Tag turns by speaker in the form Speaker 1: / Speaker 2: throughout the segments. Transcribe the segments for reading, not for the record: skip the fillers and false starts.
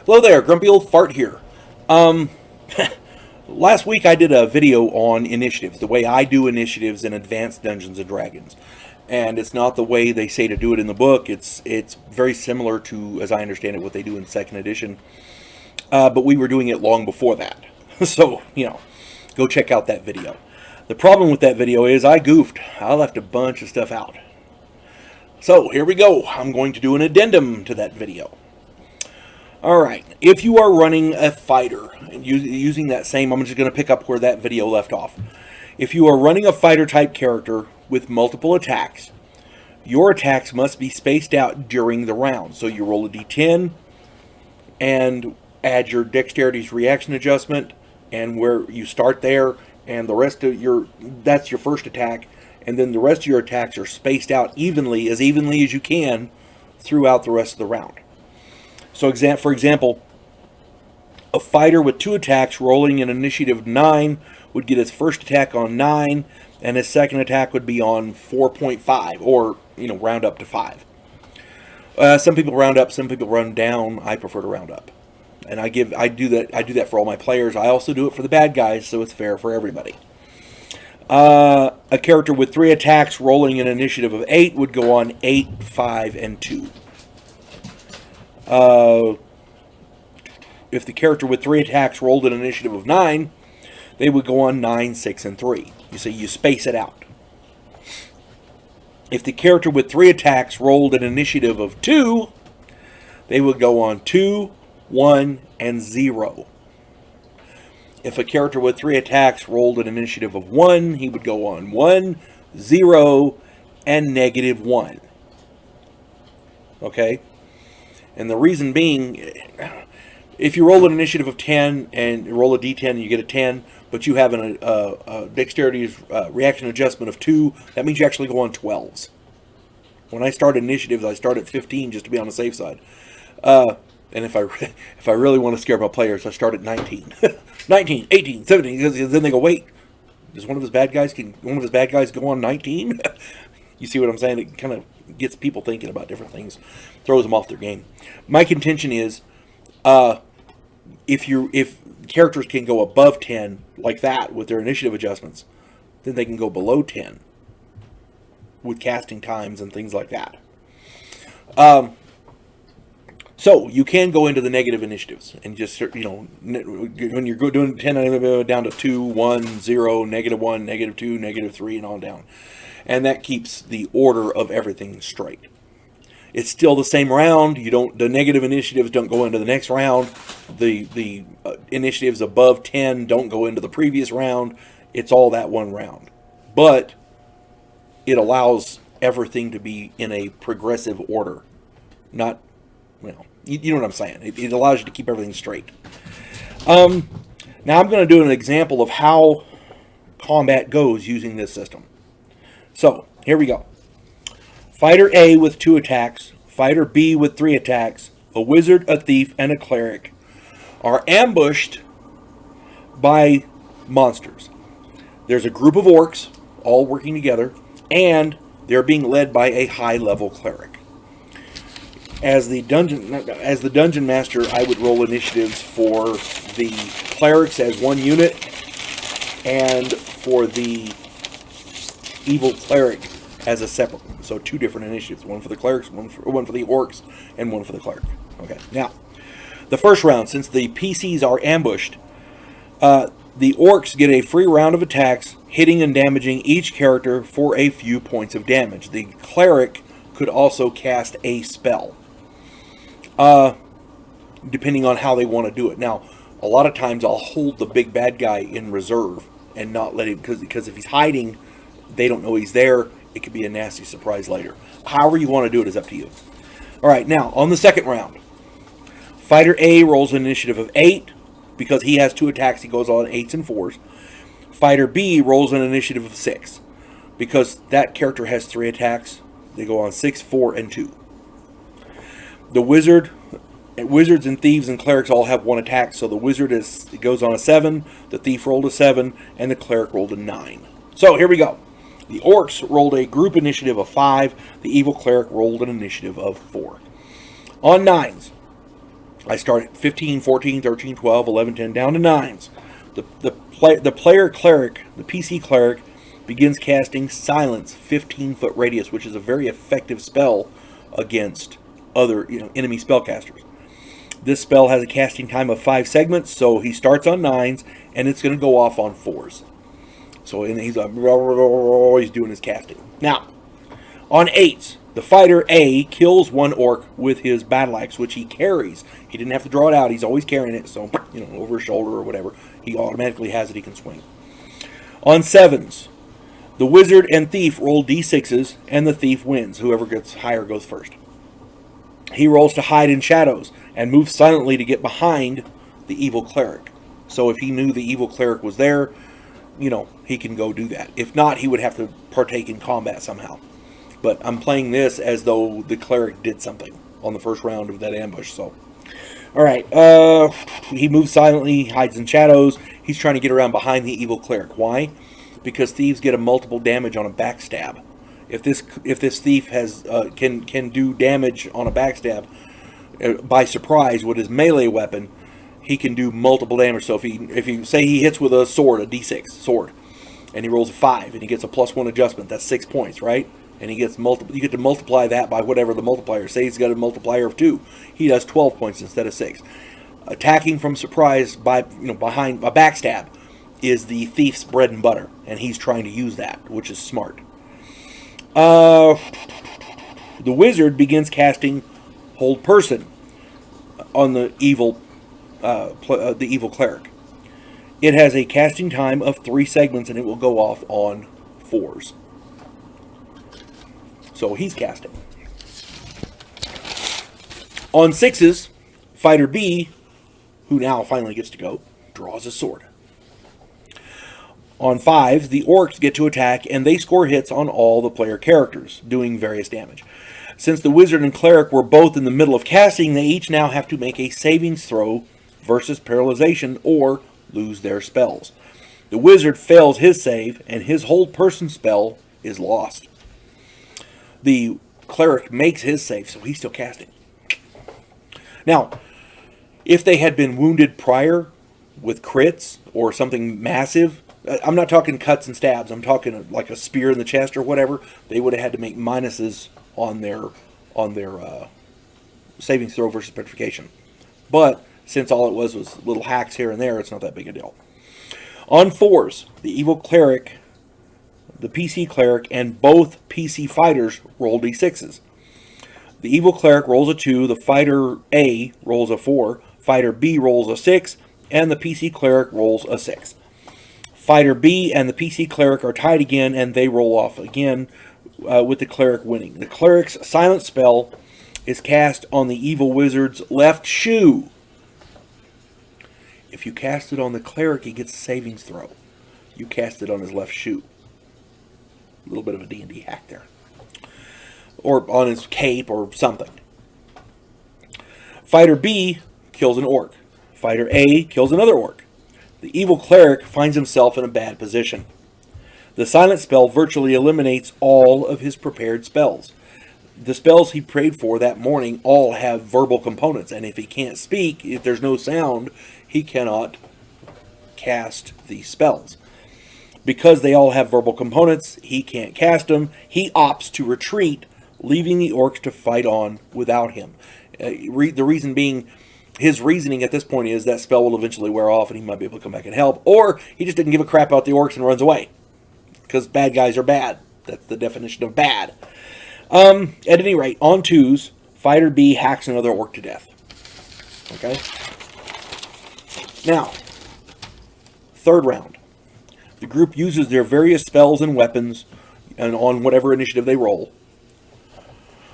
Speaker 1: Hello there, grumpy old fart here. Um, Last week I did a video on initiatives, the way I do initiatives in Advanced Dungeons and Dragons, and it's not the way they say to do it in the book. It's very similar to, as I understand it, what they do in Second Edition. But we were doing it long before that, so go check out that video. The problem with that video is I goofed. I left a bunch of stuff out. So here we go. I'm going to do an addendum to that video. Alright, if you are running a fighter, and using that same, I'm just going to pick up where that video left off. If you are running a fighter type character with multiple attacks, your attacks must be spaced out during the round. So you roll a d10 and add your dexterity's reaction adjustment, and where you start there, and the rest of that's your first attack, and then the rest of your attacks are spaced out evenly as you can throughout the rest of the round. So, for example, a fighter with 2 attacks rolling an initiative 9 would get his first attack on 9, and his second attack would be on 4.5, or round up to 5. Some people round up, some people round down. I prefer to round up, and I do that for all my players. I also do it for the bad guys, so it's fair for everybody. A character with 3 attacks rolling an initiative of 8 would go on 8, 5, and 2. If the character with 3 attacks rolled an initiative of 9, they would go on 9, 6, and 3. You see, you space it out. If the character with 3 attacks rolled an initiative of 2, they would go on 2, 1, and 0. If a character with 3 attacks rolled an initiative of 1, he would go on 1, 0, and -1. Okay? And the reason being, if you roll an initiative of 10 and you roll a d10 and you get a 10, but you have a dexterity's reaction adjustment of 2, that means you actually go on 12s. When I start initiatives, I start at 15 just to be on the safe side. And if I really want to scare my players, I start at 19. 19, 18, 17, because then they go, wait, does one of his bad guys go on 19? You see what I'm saying? It kind of gets people thinking about different things, throws them off their game. My contention is, if characters can go above 10 like that with their initiative adjustments, then they can go below 10 with casting times and things like that. So you can go into the negative initiatives and just, when you're doing 10 down to 2, 1, 0, -1, -2, -3, and on down. And that keeps the order of everything straight. It's still the same round. The negative initiatives don't go into the next round. The initiatives above 10 don't go into the previous round. It's all that one round. But it allows everything to be in a progressive order. Not, you know what I'm saying. It allows you to keep everything straight. Now I'm going to do an example of how combat goes using this system. So, here we go. Fighter A with 2 attacks, Fighter B with 3 attacks, a wizard, a thief, and a cleric are ambushed by monsters. There's a group of orcs all working together, and they're being led by a high-level cleric. As the dungeon master, I would roll initiatives for the clerics as one unit, and for the evil cleric as a separate one. So 2 different initiatives, one for the clerics, one for the orcs, and one for the cleric. Okay, now the first round, since the PCs are ambushed, the orcs get a free round of attacks, hitting and damaging each character for a few points of damage. The cleric could also cast a spell, depending on how they want to do it. Now, a lot of times I'll hold the big bad guy in reserve and not let him, because if he's hiding, they don't know he's there. It could be a nasty surprise later. However you want to do it is up to you. Alright, now, on the second round, Fighter A rolls an initiative of 8. Because he has 2 attacks, he goes on 8s and 4s. Fighter B rolls an initiative of 6. Because that character has 3 attacks, they go on 6, 4, and 2. The wizards and thieves and clerics all have 1 attack, so the wizard goes on a 7, the thief rolled a 7, and the cleric rolled a 9. So, here we go. The orcs rolled a group initiative of 5. The evil cleric rolled an initiative of 4. On 9s, I start at 15, 14, 13, 12, 11, 10, down to 9s. The player cleric, the PC cleric, begins casting Silence 15-foot radius, which is a very effective spell against other enemy spellcasters. This spell has a casting time of 5 segments, so he starts on 9s, and it's going to go off on 4s. So he's doing his casting. Now, on 8s, the fighter A kills one orc with his battle axe, which he carries. He didn't have to draw it out. He's always carrying it, so, over his shoulder or whatever. He automatically has it. He can swing. On 7s, the wizard and thief roll d6s, and the thief wins. Whoever gets higher goes first. He rolls to hide in shadows and moves silently to get behind the evil cleric. So if he knew the evil cleric was there, he can go do that. If not, he would have to partake in combat somehow. But I'm playing this as though the cleric did something on the first round of that ambush. So, all right. He moves silently, hides in shadows. He's trying to get around behind the evil cleric. Why? Because thieves get a multiple damage on a backstab. If this thief has can do damage on a backstab by surprise with his melee weapon, he can do multiple damage. So if you say he hits with a sword, a d6 sword, and he rolls a 5 and he gets a +1 adjustment, that's 6 points, right? And he gets you get to multiply that by whatever the multiplier. Say he's got a multiplier of 2, he does 12 points instead of 6. Attacking from surprise by behind a backstab is the thief's bread and butter, and he's trying to use that, which is smart. The wizard begins casting Hold Person on the evil cleric. It has a casting time of 3 segments, and it will go off on 4s. So he's casting. On 6s, fighter B, who now finally gets to go, draws a sword. On 5s, the orcs get to attack, and they score hits on all the player characters, doing various damage. Since the wizard and cleric were both in the middle of casting, they each now have to make a savings throw versus paralyzation or lose their spells. The wizard fails his save, and his Hold Person spell is lost. The cleric makes his save, so he's still casting. Now, if they had been wounded prior with crits or something massive, I'm not talking cuts and stabs, I'm talking like a spear in the chest or whatever, they would have had to make minuses on their savings throw versus petrification. But since all it was little hacks here and there, it's not that big a deal. On 4s, the evil cleric, the PC cleric, and both PC fighters roll d6s. The evil cleric rolls a 2, the fighter A rolls a 4, fighter B rolls a 6, and the PC cleric rolls a 6. Fighter B and the PC cleric are tied again, and they roll off again, with the cleric winning. The cleric's silent spell is cast on the evil wizard's left shoe. If you cast it on the cleric, he gets a savings throw. You cast it on his left shoe. A little bit of a D&D hack there. Or on his cape or something. Fighter B kills an orc. Fighter A kills another orc. The evil cleric finds himself in a bad position. The silent spell virtually eliminates all of his prepared spells. The spells he prayed for that morning all have verbal components, and if he can't speak, if there's no sound, he cannot cast these spells. Because they all have verbal components, he can't cast them. He opts to retreat, leaving the orcs to fight on without him. The reason being, his reasoning at this point is that spell will eventually wear off and he might be able to come back and help. Or he just didn't give a crap about the orcs and runs away. Because bad guys are bad. That's the definition of bad. At any rate, on 2s, fighter B hacks another orc to death. Okay? Now, 3rd round. The group uses their various spells and weapons, and on whatever initiative they roll,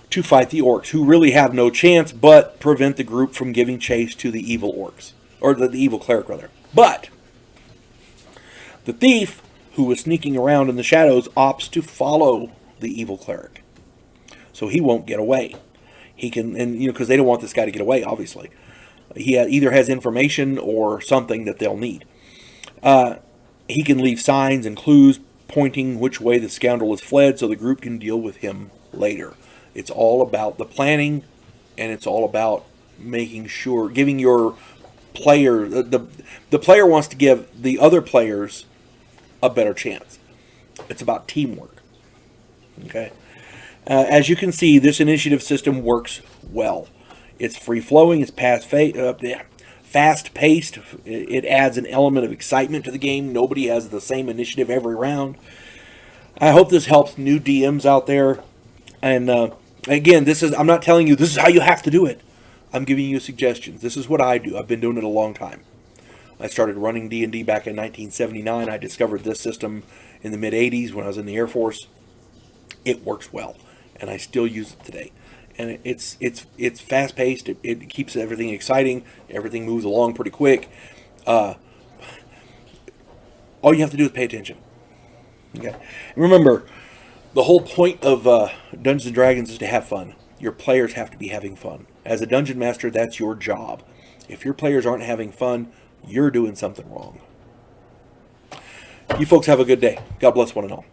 Speaker 1: to fight the orcs, who really have no chance but prevent the group from giving chase to the evil orcs. Or the evil cleric, rather. But the thief, who was sneaking around in the shadows, opts to follow the evil cleric. So he won't get away. He can, and because they don't want this guy to get away, obviously. He either has information or something that they'll need. He can leave signs and clues pointing which way the scoundrel has fled so the group can deal with him later. It's all about the planning, and it's all about making sure, giving your player, the player wants to give the other players a better chance. It's about teamwork. Okay. As you can see, this initiative system works well. It's free-flowing. It's fast-paced. It adds an element of excitement to the game. Nobody has the same initiative every round. I hope this helps new DMs out there. And again, I'm not telling you this is how you have to do it. I'm giving you suggestions. This is what I do. I've been doing it a long time. I started running D&D back in 1979. I discovered this system in the mid-'80s when I was in the Air Force. It works well, and I still use it today. And it's fast-paced. It keeps everything exciting. Everything moves along pretty quick. All you have to do is pay attention. Okay. And remember, the whole point of Dungeons & Dragons is to have fun. Your players have to be having fun. As a Dungeon Master, that's your job. If your players aren't having fun, you're doing something wrong. You folks have a good day. God bless one and all.